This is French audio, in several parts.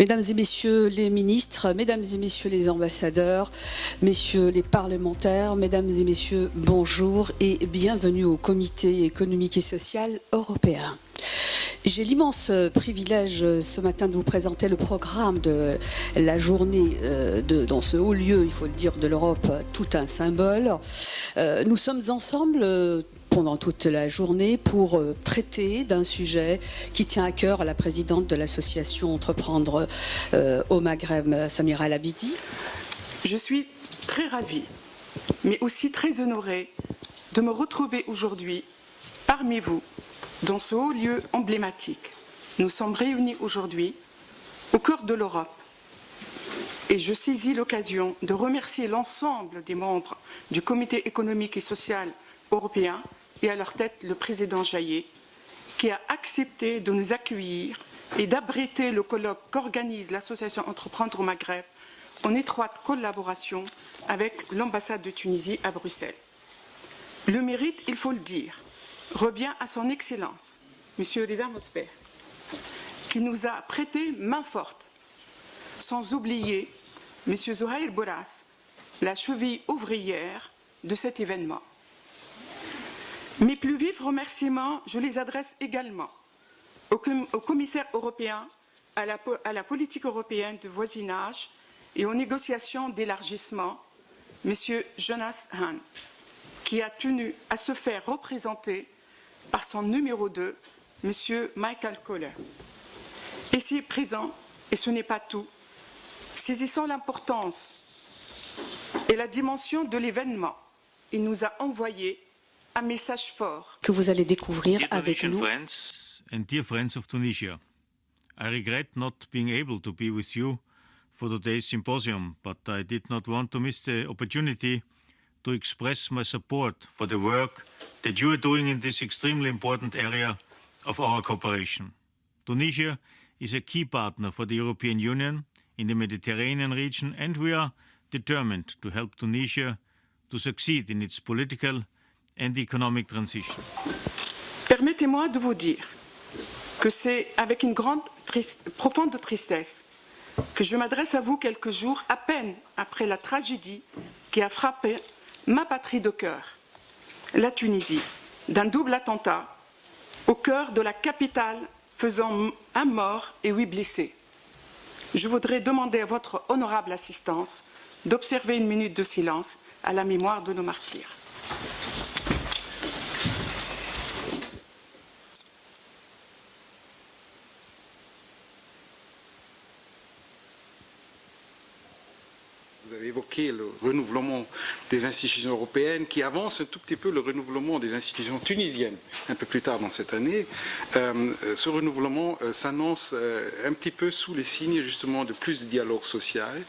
Mesdames et messieurs les ministres, mesdames et messieurs les ambassadeurs, messieurs les parlementaires, mesdames et messieurs, bonjour et bienvenue au Comité économique et social européen. J'ai l'immense privilège ce matin de vous présenter le programme de la journée dans ce haut lieu, il faut le dire, de l'Europe, tout un symbole. Nous sommes ensemble pendant toute la journée pour traiter d'un sujet qui tient à cœur à la présidente de l'association Entreprendre au Maghreb, Samira El Abidi. Je suis très ravie, mais aussi très honorée de me retrouver aujourd'hui parmi vous dans ce haut lieu emblématique. Nous sommes réunis aujourd'hui au cœur de l'Europe et je saisis l'occasion de remercier l'ensemble des membres du Comité économique et social européen et à leur tête le président Jaillet qui a accepté de nous accueillir et d'abriter le colloque qu'organise l'association Entreprendre au Maghreb en étroite collaboration avec l'ambassade de Tunisie à Bruxelles. Le mérite, il faut le dire, revient à son Excellence, M. Rida Mosfer, qui nous a prêté main forte, sans oublier M. Zouhaïr Bourras, la cheville ouvrière de cet événement. Mes plus vifs remerciements, je les adresse également au commissaire européen à la politique européenne de voisinage et aux négociations d'élargissement, M. Jonas Hahn, qui a tenu à se faire représenter par son numéro 2, M. Michael Kohler. Ici présent, et ce n'est pas tout, saisissant l'importance et la dimension de l'événement, il nous a envoyé un message fort que vous allez découvrir avec nous. Friends and dear friends of Tunisia, I regret not being able to be with you for today's symposium, but I did not want to miss the opportunity to express my support for the work that you are doing in this extremely important area of our cooperation. Tunisia is a key partner for the European Union in the Mediterranean region, and we are determined to help Tunisia to succeed in its political and economic transition. Permettez-moi de vous dire que c'est avec une profonde tristesse que je m'adresse à vous quelques jours à peine après la tragédie qui a frappé ma patrie de cœur, la Tunisie, d'un double attentat au cœur de la capitale faisant 1 mort et 8 blessés. Je voudrais demander à votre honorable assistance d'observer une minute de silence à la mémoire de nos martyrs. Vous avez évoqué le renouvellement des institutions européennes qui avance un tout petit peu le renouvellement des institutions tunisiennes un peu plus tard dans cette année. Ce renouvellement s'annonce un petit peu sous les signes justement de plus de dialogue social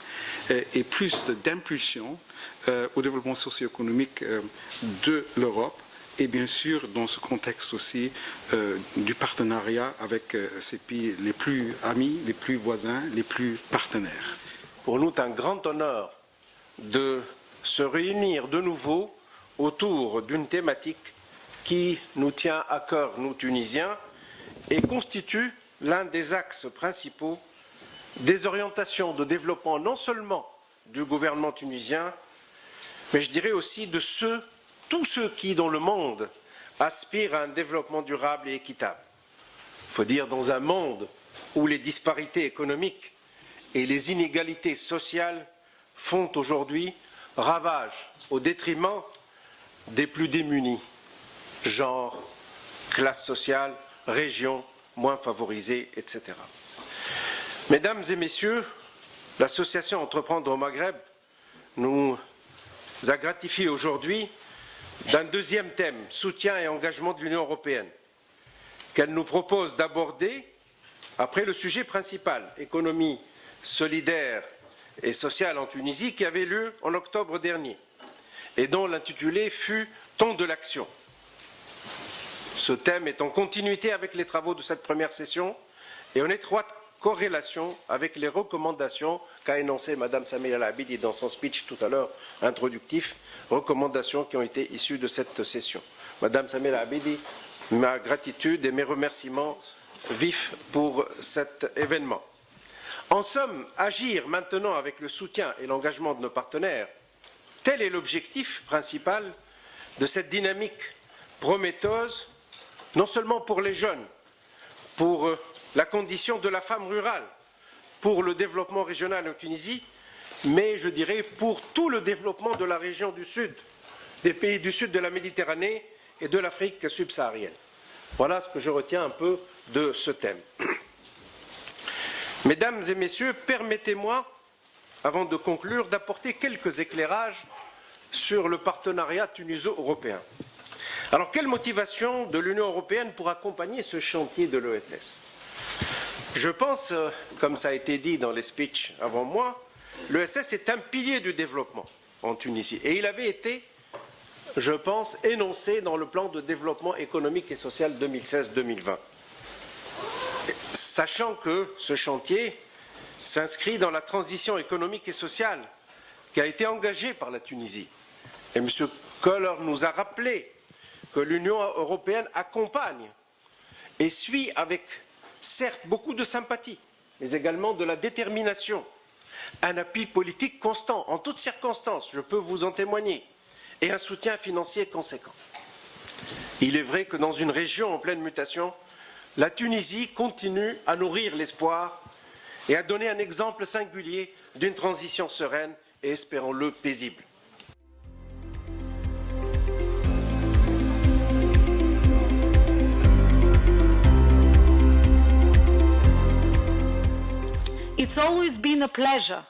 et plus d'impulsion au développement socio-économique de l'Europe. Et bien sûr, dans ce contexte aussi du partenariat avec ces pays les plus amis, les plus voisins, les plus partenaires. Pour nous, c'est un grand honneur de se réunir de nouveau autour d'une thématique qui nous tient à cœur, nous Tunisiens, et constitue l'un des axes principaux des orientations de développement non seulement du gouvernement tunisien, mais je dirais aussi de tous ceux qui, dans le monde, aspirent à un développement durable et équitable. Il faut dire dans un monde où les disparités économiques et les inégalités sociales font aujourd'hui ravage au détriment des plus démunis, genre, classe sociale, régions moins favorisées, etc. Mesdames et messieurs, l'association Entreprendre au Maghreb nous a gratifié aujourd'hui d'un deuxième thème, soutien et engagement de l'Union européenne, qu'elle nous propose d'aborder après le sujet principal, économie solidaire et sociale en Tunisie, qui avait lieu en octobre dernier et dont l'intitulé fut « Ton de l'action ». Ce thème est en continuité avec les travaux de cette première session et en étroite corrélation avec les recommandations qu'a énoncées Mme Samira El Abidi dans son speech tout à l'heure introductif, recommandations qui ont été issues de cette session. Mme Samira El Abidi, ma gratitude et mes remerciements vifs pour cet événement. En somme, agir maintenant avec le soutien et l'engagement de nos partenaires, tel est l'objectif principal de cette dynamique prometteuse, non seulement pour les jeunes, pour la condition de la femme rurale, pour le développement régional en Tunisie, mais je dirais pour tout le développement de la région du Sud, des pays du Sud de la Méditerranée et de l'Afrique subsaharienne. Voilà ce que je retiens un peu de ce thème. Mesdames et messieurs, permettez-moi, avant de conclure, d'apporter quelques éclairages sur le partenariat tuniso-européen. Alors, quelle motivation de l'Union européenne pour accompagner ce chantier de l'ESS? Je pense, comme ça a été dit dans les speeches avant moi, l'ESS est un pilier du développement en Tunisie. Et il avait été, je pense, énoncé dans le plan de développement économique et social 2016-2020. Sachant que ce chantier s'inscrit dans la transition économique et sociale qui a été engagée par la Tunisie. Et M. Koller nous a rappelé que l'Union européenne accompagne et suit avec, certes, beaucoup de sympathie, mais également de la détermination, un appui politique constant, en toutes circonstances, je peux vous en témoigner, et un soutien financier conséquent. Il est vrai que dans une région en pleine mutation, la Tunisie continue à nourrir l'espoir et à donner un exemple singulier d'une transition sereine et, espérons-le, paisible. It's always been a pleasure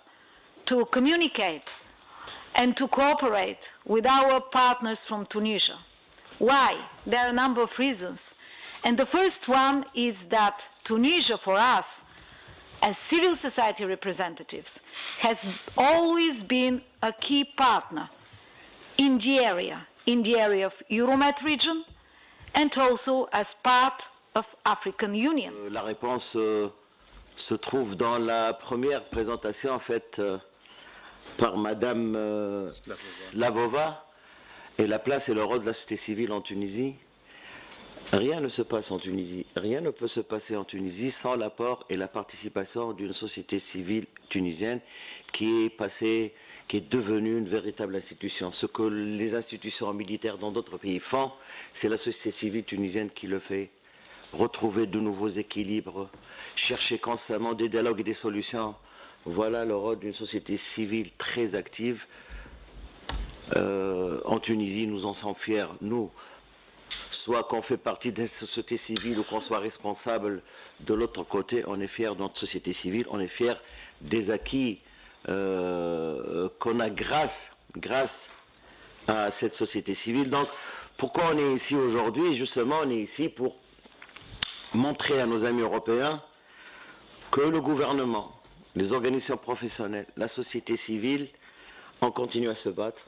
to communicate and to cooperate with our partners from Tunisia. Why? There are a number of reasons. And the first one is that Tunisia, for us, as civil society representatives, has always been a key partner in the area of Euromed region, and also as part of African Union. La réponse se trouve dans la première présentation faite par Madame Slavova, et la place et le rôle de la société civile en Tunisie. Rien ne se passe en Tunisie, rien ne peut se passer en Tunisie sans l'apport et la participation d'une société civile tunisienne qui est devenue une véritable institution. Ce que les institutions militaires dans d'autres pays font, c'est la société civile tunisienne qui le fait. Retrouver de nouveaux équilibres, chercher constamment des dialogues et des solutions. Voilà le rôle d'une société civile très active. En Tunisie, nous en sommes fiers, nous. Soit qu'on fait partie d'une société civile ou qu'on soit responsable de l'autre côté, on est fiers de notre société civile, on est fiers des acquis qu'on a grâce à cette société civile. Donc, pourquoi on est ici aujourd'hui? Justement, on est ici pour montrer à nos amis européens que le gouvernement, les organisations professionnelles, la société civile, on continue à se battre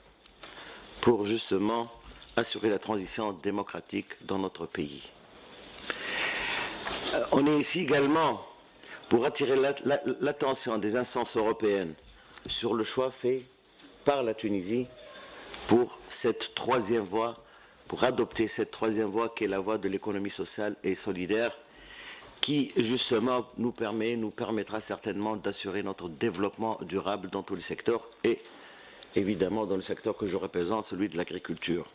pour justement assurer la transition démocratique dans notre pays. On est ici également pour attirer l'attention des instances européennes sur le choix fait par la Tunisie pour cette troisième voie, pour adopter cette troisième voie qui est la voie de l'économie sociale et solidaire, qui justement nous permettra certainement d'assurer notre développement durable dans tous les secteurs et évidemment dans le secteur que je représente, celui de l'agriculture.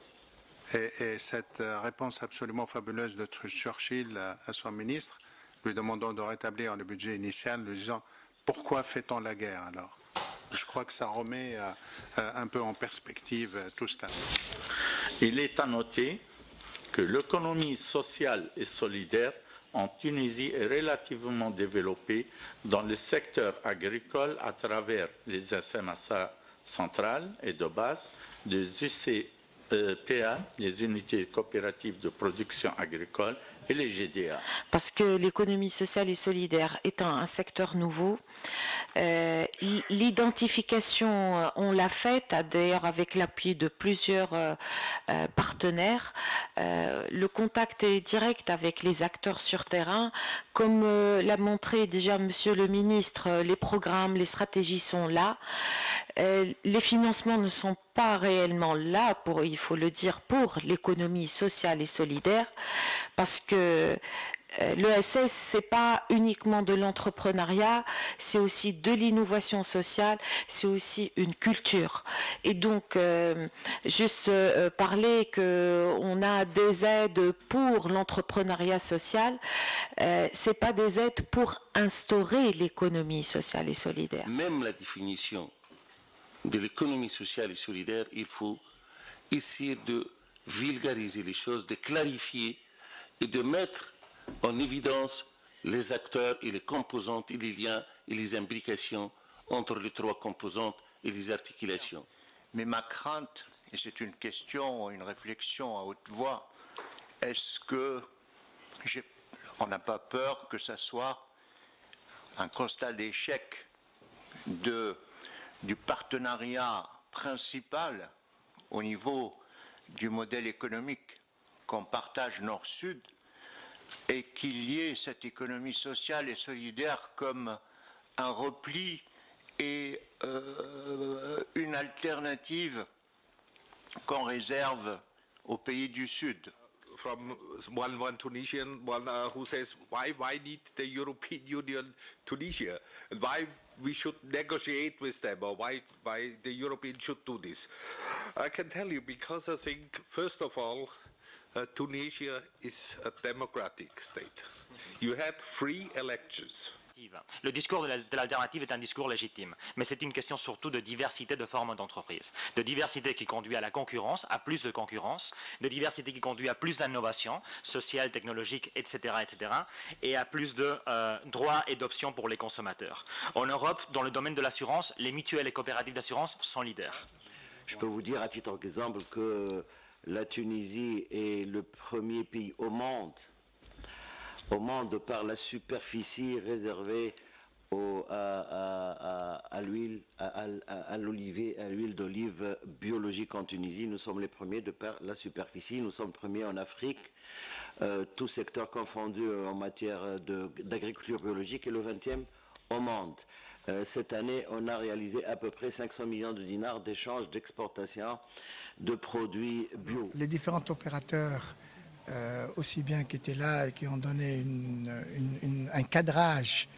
Et cette réponse absolument fabuleuse de Churchill à son ministre, lui demandant de rétablir le budget initial, lui disant « Pourquoi fait-on la guerre alors ?» Je crois que ça remet un peu en perspective tout cela. Il est à noter que l'économie sociale et solidaire en Tunisie est relativement développée dans le secteur agricole à travers les SMSA centrales et de base, des UCPA, les unités coopératives de production agricole, et les GDA. Parce que l'économie sociale et solidaire étant un secteur nouveau, l'identification, on l'a faite, d'ailleurs avec l'appui de plusieurs partenaires. Le contact est direct avec les acteurs sur terrain. Comme l'a montré déjà Monsieur le ministre, les programmes, les stratégies sont là. Les financements ne sont pas réellement là, il faut le dire, pour l'économie sociale et solidaire, parce que l'ESS, c'est pas uniquement de l'entrepreneuriat, c'est aussi de l'innovation sociale, c'est aussi une culture. Et donc, juste parler qu'on a des aides pour l'entrepreneuriat social, c'est pas des aides pour instaurer l'économie sociale et solidaire. Même la définition de l'économie sociale et solidaire, il faut essayer de vulgariser les choses, de clarifier et de mettre en évidence les acteurs et les composantes et les liens et les imbrications entre les trois composantes et les articulations. Mais ma crainte, et c'est une question, une réflexion à haute voix, est-ce que on n'a pas peur que ça soit un constat d'échec du partenariat principal au niveau du modèle économique qu'on partage Nord-Sud, et qu'il y ait cette économie sociale et solidaire comme un repli et une alternative qu'on réserve aux pays du Sud. From one Tunisian, who says, why need the European Union Tunisia? And why we should negotiate with them, or why the Europeans should do this? I can tell you, because I think, first of all, Tunisia is a democratic state. You had free elections. Le discours de l'alternative est un discours légitime, mais c'est une question surtout de diversité de formes d'entreprise, de diversité qui conduit à la concurrence, à plus de concurrence, de diversité qui conduit à plus d'innovation sociale, technologique, etc., et à plus de droits et d'options pour les consommateurs. En Europe, dans le domaine de l'assurance, les mutuelles et coopératives d'assurance sont leaders. Je peux vous dire à titre d'exemple que la Tunisie est le premier pays au monde par la superficie réservée à l'huile d'olive biologique en Tunisie. Nous sommes les premiers de par la superficie. Nous sommes premiers en Afrique, tout secteur confondu en matière d'agriculture biologique, et le 20e au monde. Cette année, on a réalisé à peu près 500 millions de dinars d'échanges, d'exportation de produits bio. Les différents opérateurs, aussi bien qui étaient là et qui ont donné un cadrage,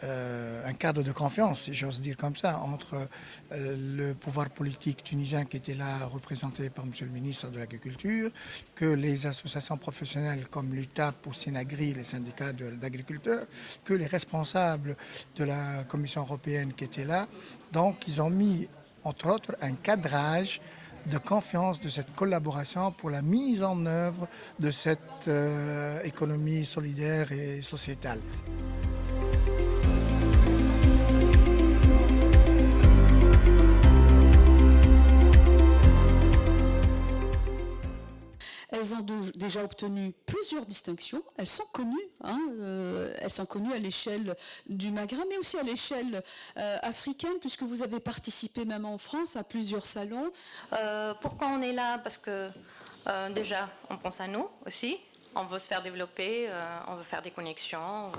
un cadre de confiance, si j'ose dire comme ça, entre le pouvoir politique tunisien qui était là représenté par M. le ministre de l'Agriculture, que les associations professionnelles comme l'UTAP ou Sénagri, les syndicats d'agriculteurs, que les responsables de la Commission européenne qui étaient là. Donc ils ont mis, entre autres, un cadrage de confiance, de cette collaboration pour la mise en œuvre de cette économie solidaire et sociétale. Elles ont déjà obtenu plusieurs distinctions. Elles sont connues, elles sont connues à l'échelle du Maghreb, mais aussi à l'échelle africaine, puisque vous avez participé même en France à plusieurs salons. Pourquoi on est là? Parce que déjà, on pense à nous aussi. On veut se faire développer, on veut faire des connexions,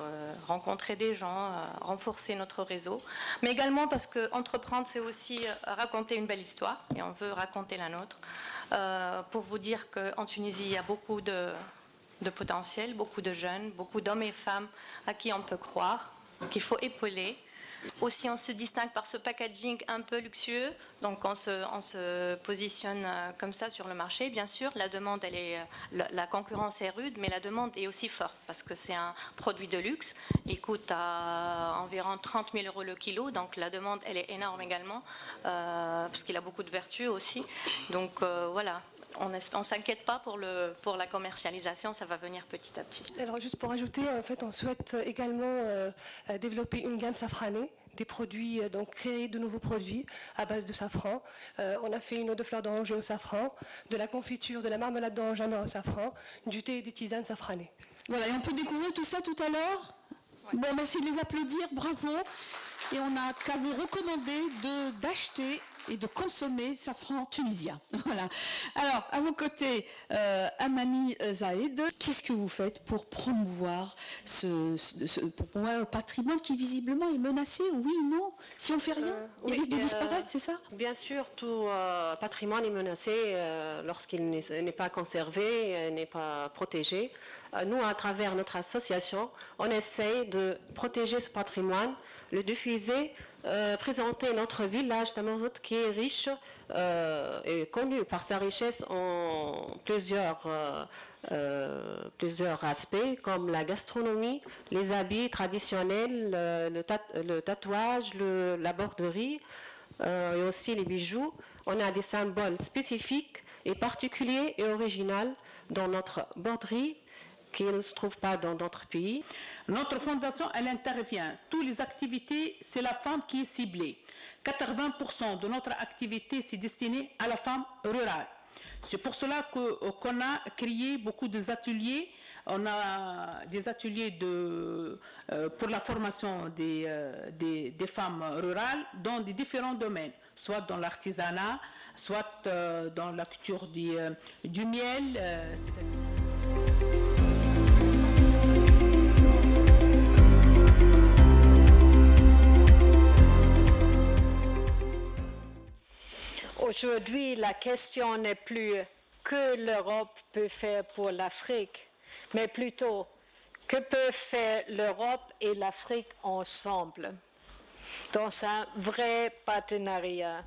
rencontrer des gens, renforcer notre réseau. Mais également parce qu'entreprendre, c'est aussi raconter une belle histoire, et on veut raconter la nôtre. Pour vous dire qu'en Tunisie, il y a beaucoup de potentiel, beaucoup de jeunes, beaucoup d'hommes et femmes à qui on peut croire, qu'il faut épauler. Aussi, on se distingue par ce packaging un peu luxueux, donc on se positionne comme ça sur le marché. Bien sûr, la demande, la concurrence est rude, mais la demande est aussi forte parce que c'est un produit de luxe. Il coûte à environ 30 000 € le kilo, donc la demande, elle est énorme également, parce qu'il a beaucoup de vertus aussi. Donc voilà. On ne s'inquiète pas pour la commercialisation, ça va venir petit à petit. Alors juste pour ajouter, en fait, on souhaite également développer une gamme safranée, des produits, donc créer de nouveaux produits à base de safran. On a fait une eau de fleur d'oranger au safran, de la confiture, de la marmelade d'orange au safran, du thé et des tisanes safranées. Voilà, et on peut découvrir tout ça tout à l'heure. Ouais. Bon, merci de les applaudir, bravo. Et on n'a qu'à vous recommander d'acheter et de consommer safran tunisien. Voilà. Alors, à vos côtés, Amani Zahed, qu'est-ce que vous faites pour promouvoir le patrimoine qui visiblement est menacé, oui ou non? Si on fait rien, il risque de disparaître, c'est ça? Bien sûr, tout patrimoine est menacé lorsqu'il n'est pas conservé, n'est pas protégé. Nous, à travers notre association, on essaye de protéger ce patrimoine, le diffuser, présenter notre village Tamazout qui est riche et connu par sa richesse en plusieurs aspects, comme la gastronomie, les habits traditionnels, le tatouage, la broderie et aussi les bijoux. On a des symboles spécifiques et particuliers et originaux dans notre broderie qui ne se trouve pas dans d'autres pays. Notre fondation, elle intervient. Toutes les activités, c'est la femme qui est ciblée. 80% de notre activité, c'est destiné à la femme rurale. C'est pour cela qu'on a créé beaucoup d'ateliers. On a des ateliers pour la formation des femmes rurales dans des différents domaines, soit dans l'artisanat, soit dans la culture du miel. Aujourd'hui, la question n'est plus que l'Europe peut faire pour l'Afrique, mais plutôt que peuvent faire l'Europe et l'Afrique ensemble, dans un vrai partenariat.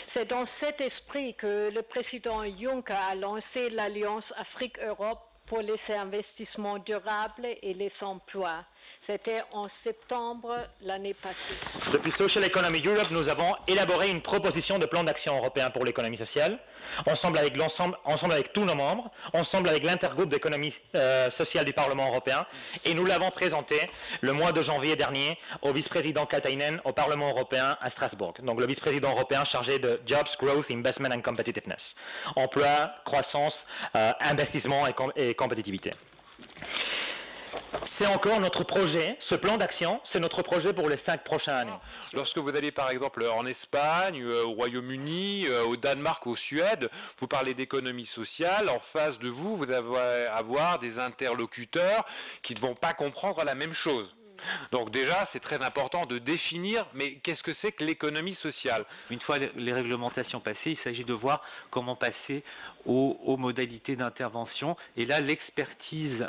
C'est dans cet esprit que le président Juncker a lancé l'Alliance Afrique-Europe pour les investissements durables et les emplois. C'était en septembre l'année passée. Depuis Social Economy Europe, nous avons élaboré une proposition de plan d'action européen pour l'économie sociale, ensemble avec tous nos membres, ensemble avec l'intergroupe d'économie sociale du Parlement européen, et nous l'avons présenté le mois de janvier dernier au vice-président Katainen au Parlement européen à Strasbourg. Donc le vice-président européen chargé de Jobs, Growth, Investment and Competitiveness. Emploi, croissance, investissement et compétitivité. C'est encore notre projet, ce plan d'action, c'est notre projet pour les 5 prochaines années. Lorsque vous allez par exemple en Espagne, au Royaume-Uni, au Danemark, au Suède, vous parlez d'économie sociale, en face de vous, vous allez avoir des interlocuteurs qui ne vont pas comprendre la même chose. Donc déjà, c'est très important de définir, mais qu'est-ce que c'est que l'économie sociale? Une fois les réglementations passées, il s'agit de voir comment passer aux modalités d'intervention. Et là, l'expertise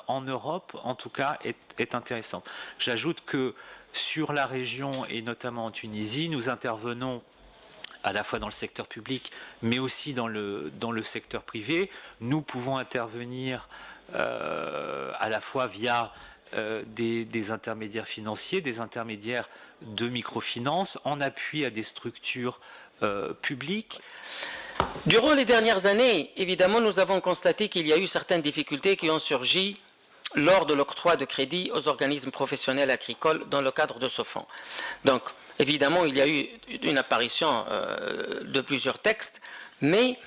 en Europe, en tout cas, est intéressante. J'ajoute que sur la région, et notamment en Tunisie, nous intervenons à la fois dans le secteur public, mais aussi dans le secteur privé. Nous pouvons intervenir à la fois via des intermédiaires financiers, des intermédiaires de microfinance, en appui à des structures publiques. Durant les dernières années, évidemment, nous avons constaté qu'il y a eu certaines difficultés qui ont surgi lors de l'octroi de crédit aux organismes professionnels agricoles dans le cadre de ce fonds. Donc, évidemment, il y a eu une apparition de plusieurs textes, mais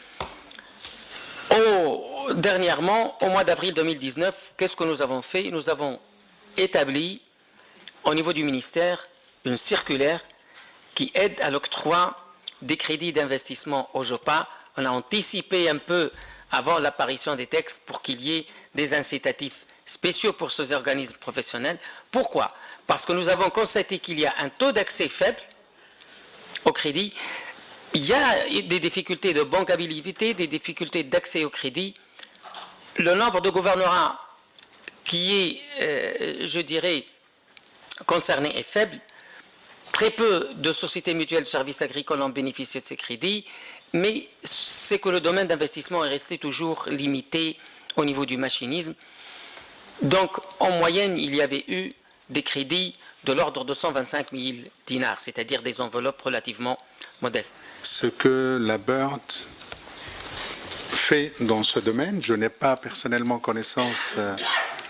dernièrement, au mois d'avril 2019, qu'est-ce que nous avons fait? Nous avons établi au niveau du ministère une circulaire qui aide à l'octroi des crédits d'investissement au JOPA. On a anticipé un peu avant l'apparition des textes pour qu'il y ait des incitatifs spéciaux pour ces organismes professionnels. Pourquoi? Parce que nous avons constaté qu'il y a un taux d'accès faible au crédit. Il y a des difficultés de bancabilité, des difficultés d'accès au crédit. Le nombre de gouvernorats qui est, je dirais, concerné est faible. Très peu de sociétés mutuelles de services agricoles ont bénéficié de ces crédits, mais c'est que le domaine d'investissement est resté toujours limité au niveau du machinisme. Donc, en moyenne, il y avait eu des crédits de l'ordre de 125 000 dinars, c'est-à-dire des enveloppes relativement modestes. Ce que la BERD fait dans ce domaine, je n'ai pas personnellement connaissance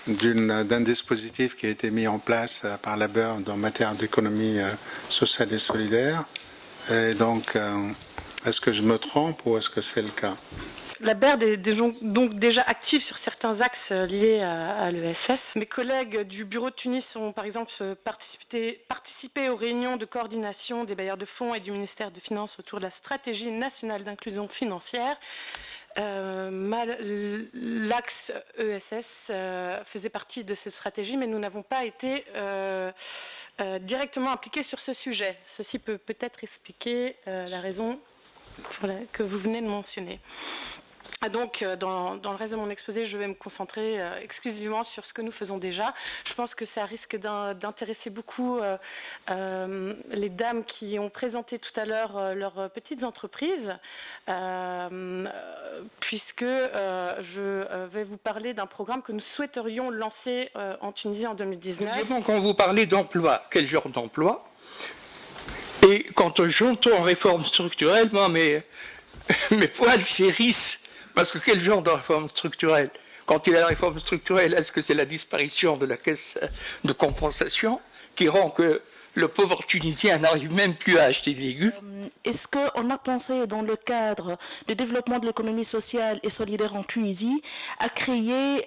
d'un dispositif qui a été mis en place par la BERD en matière d'économie sociale et solidaire. Et donc, est-ce que je me trompe ou est-ce que c'est le cas? La BERD est donc déjà active sur certains axes liés à l'ESS. Mes collègues du bureau de Tunis ont par exemple participé aux réunions de coordination des bailleurs de fonds et du ministère des Finances autour de la stratégie nationale d'inclusion financière. L'axe ESS faisait partie de cette stratégie, mais nous n'avons pas été directement impliqués sur ce sujet. Ceci peut peut-être expliquer la raison que vous venez de mentionner. Donc, dans le reste de mon exposé, je vais me concentrer exclusivement sur ce que nous faisons déjà. Je pense que ça risque d'intéresser beaucoup les dames qui ont présenté tout à l'heure leurs petites entreprises, puisque je vais vous parler d'un programme que nous souhaiterions lancer en Tunisie en 2019. Quand vous parlez d'emploi, quel genre d'emploi? Et quand j'entends réforme structurelle, moi, mes poils s'hérissent. Parce que quel genre de réforme structurelle? Quand il y a la réforme structurelle, est-ce que c'est la disparition de la caisse de compensation qui rend que le pauvre Tunisien n'arrive même plus à acheter des légumes? Est-ce qu'on a pensé, dans le cadre du développement de l'économie sociale et solidaire en Tunisie, à créer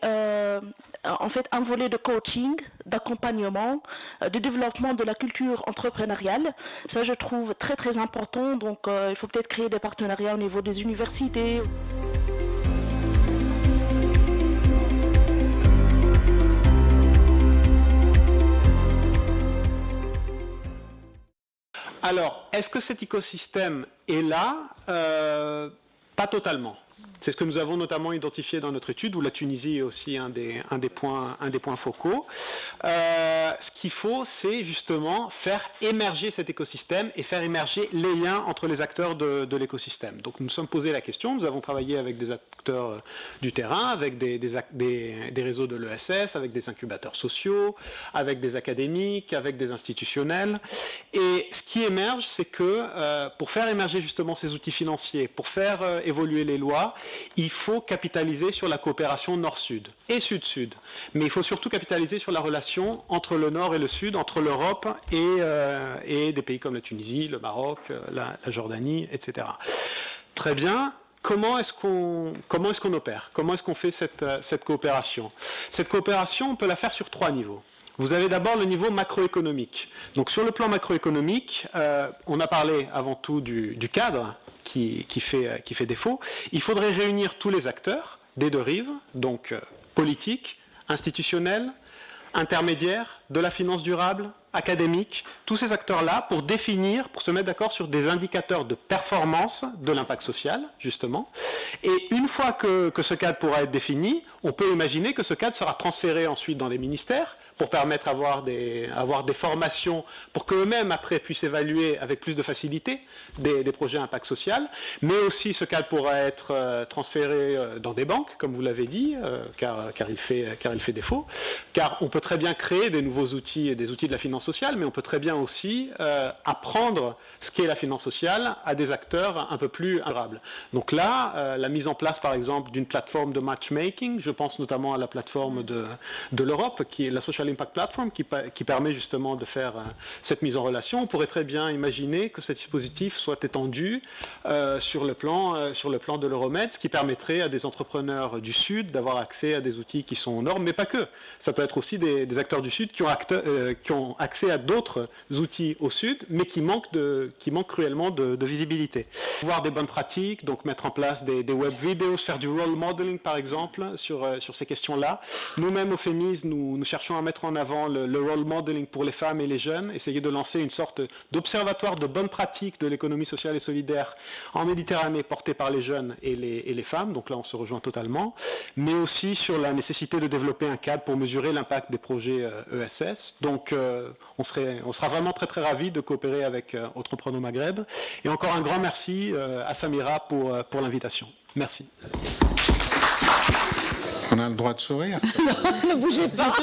en fait un volet de coaching, d'accompagnement, de développement de la culture entrepreneuriale? Ça, je trouve très très important. Donc, il faut peut-être créer des partenariats au niveau des universités. Alors, est-ce que cet écosystème est là? Pas totalement. C'est ce que nous avons notamment identifié dans notre étude, où la Tunisie est aussi un des points focaux. Ce qu'il faut, c'est justement faire émerger cet écosystème et faire émerger les liens entre les acteurs de l'écosystème. Donc nous nous sommes posé la question, nous avons travaillé avec des acteurs du terrain, avec des réseaux de l'ESS, avec des incubateurs sociaux, avec des académiques, avec des institutionnels. Et ce qui émerge, c'est que pour faire émerger justement ces outils financiers, pour faire évoluer les lois, il faut capitaliser sur la coopération nord-sud et sud-sud. Mais il faut surtout capitaliser sur la relation entre le nord et le sud, entre l'Europe et des pays comme la Tunisie, le Maroc, la Jordanie, etc. Très bien. Comment est-ce qu'on opère? Comment est-ce qu'on fait cette coopération? Cette coopération, on peut la faire sur 3 niveaux. Vous avez d'abord le niveau macroéconomique. Donc sur le plan macroéconomique, on a parlé avant tout du cadre qui fait défaut. Il faudrait réunir tous les acteurs des deux rives, donc politiques, institutionnels, intermédiaires, de la finance durable, académiques, tous ces acteurs-là pour se mettre d'accord sur des indicateurs de performance de l'impact social, justement. Et une fois que ce cadre pourra être défini, on peut imaginer que ce cadre sera transféré ensuite dans les ministères pour permettre d'avoir des formations pour qu'eux-mêmes, après, puissent évaluer avec plus de facilité des projets à impact social. Mais aussi, ce cadre pourra être transféré dans des banques, comme vous l'avez dit, car il fait défaut. Car on peut très bien créer des nouveaux outils, et des outils de la finance sociale, mais on peut très bien aussi apprendre ce qu'est la finance sociale à des acteurs un peu plus durables. Donc là, la mise en place, par exemple, d'une plateforme de matchmaking, je pense notamment à la plateforme de l'Europe, qui est la Social Impact Platform, qui permet justement de faire cette mise en relation. On pourrait très bien imaginer que ce dispositif soit étendu sur le plan de l'Euromed, ce qui permettrait à des entrepreneurs du Sud d'avoir accès à des outils qui sont aux normes, mais pas que. Ça peut être aussi des acteurs du Sud qui ont accès à d'autres outils au Sud, mais qui manquent cruellement de visibilité. Voir des bonnes pratiques, donc mettre en place des web videos, faire du role modeling par exemple sur ces questions-là. Nous-mêmes au FEMIS, nous cherchons à mettre en avant le role modeling pour les femmes et les jeunes, essayer de lancer une sorte d'observatoire de bonnes pratiques de l'économie sociale et solidaire en Méditerranée porté par les jeunes et les femmes, donc là on se rejoint totalement, mais aussi sur la nécessité de développer un cadre pour mesurer l'impact des projets ESS. Donc on sera vraiment très très ravis de coopérer avec Entrepreneurs Maghreb. Et encore un grand merci à Samira pour l'invitation. Merci. On a le droit de sourire. Ne bougez pas.